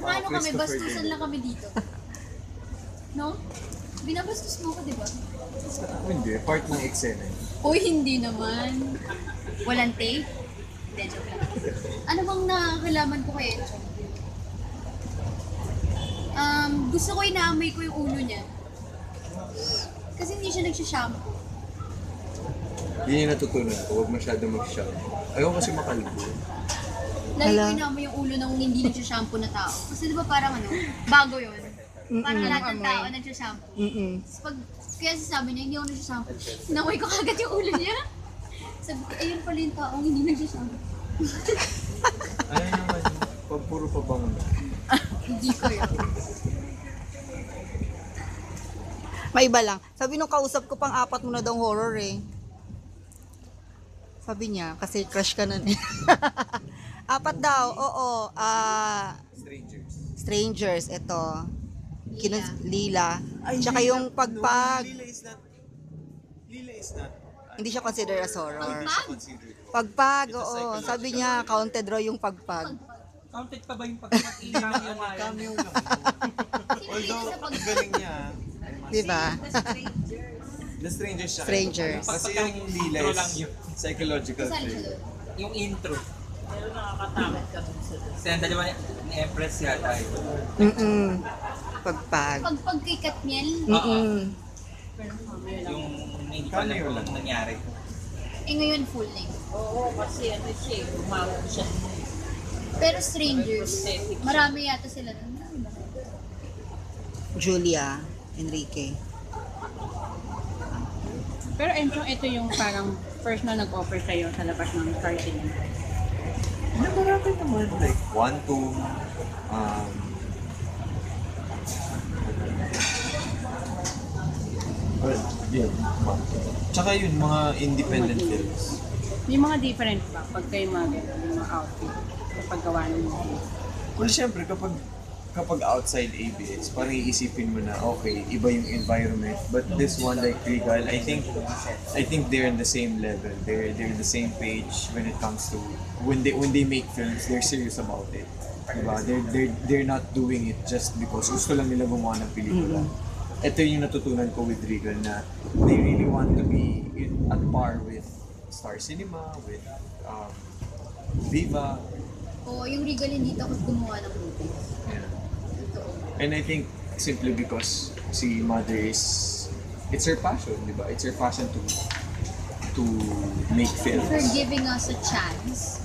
Paano kami? Bastusan lang kami dito. No? Binabastos mo ko, di ba? Hindi, part ng eksena. Uy, hindi naman. Walang tape? Hindi, joke lang. Ano bang nakakalaman ko kay Encho? Gusto ko inaamoy ko yung ulo niya. Kasi hindi siya nagsha-shampoo. Yun yung natutunan ko, huwag masyado mag-shampoo. Ayaw kasi makalbo. Lagi ko inaamoy yung ulo ng hindi nagsha-shampoo na tao. Kasi di ba parang ano, bago yun. Parang lahat ng tao nagsha-shampoo. Tapos pag, kaya sabi niya, hindi ako nagsha-shampoo. Inamoy ko kagad yung ulo niya. Sabi ko, ayun pala yung taong hindi nagsha-shampoo. Ano naman, pag puro pabango na. Hindi ko yun. May iba lang. Sabi nung kausap ko, pang 4 mo na daw horror eh. Sabi niya, kasi crush ka nun eh. 4 daw, oo. Strangers. Strangers, ito. Lila. Tsaka yung pagpag. Lila is not. Hindi siya consider as horror. Pagpag? Considered. Pagpag, oo. Sabi niya, counted raw yung pagpag. Counted pa ba yung pagkakailangan niya nga yan? Cameo lang. Although, ang galing niya. Diba? The Strangers siya. Strangers. Kasi yung Lila Intro is lang yun. psychological Kasali siya thriller. doon. Yung intro. Pero nakakatakot ka dun sa kasi ang dalawa ni Empress yata ito. Pagpag. Pagpag kay Katniel, Yung hindi pa alam kung anong nangyari. ngayon full name. Oo, kasi ano siya, umawag siya. Pero Strangers, marami yata sila doon. Julia Enrique. Pero Encho, ito yung parang first na nag-offer sa'yo sa labas ng Star Cinema. Hindi, marami naman. Like, Quantum, well, yeah. Tsaka yun, mga independent films. May mga different ba pag kayo yung mga outfit sa paggawa ng movie? Well, syempre, kapag outside ABS, parang iisipin mo na, okay, iba yung environment. But this one, like Regal, I think they're in the same level. They're in the same page when it comes to, when they make films, they're serious about it. Diba? They're not doing it just because gusto lang nila gumawa ng pelikula. Ito yung natutunan ko with Regal na they really want to be at par with Star Cinema, with Viva. O yung Regal hindi takot gumawa ng movie. Yeah. And I think simply because si Mother is, it's her passion, di ba? It's her passion to make films. For giving us a chance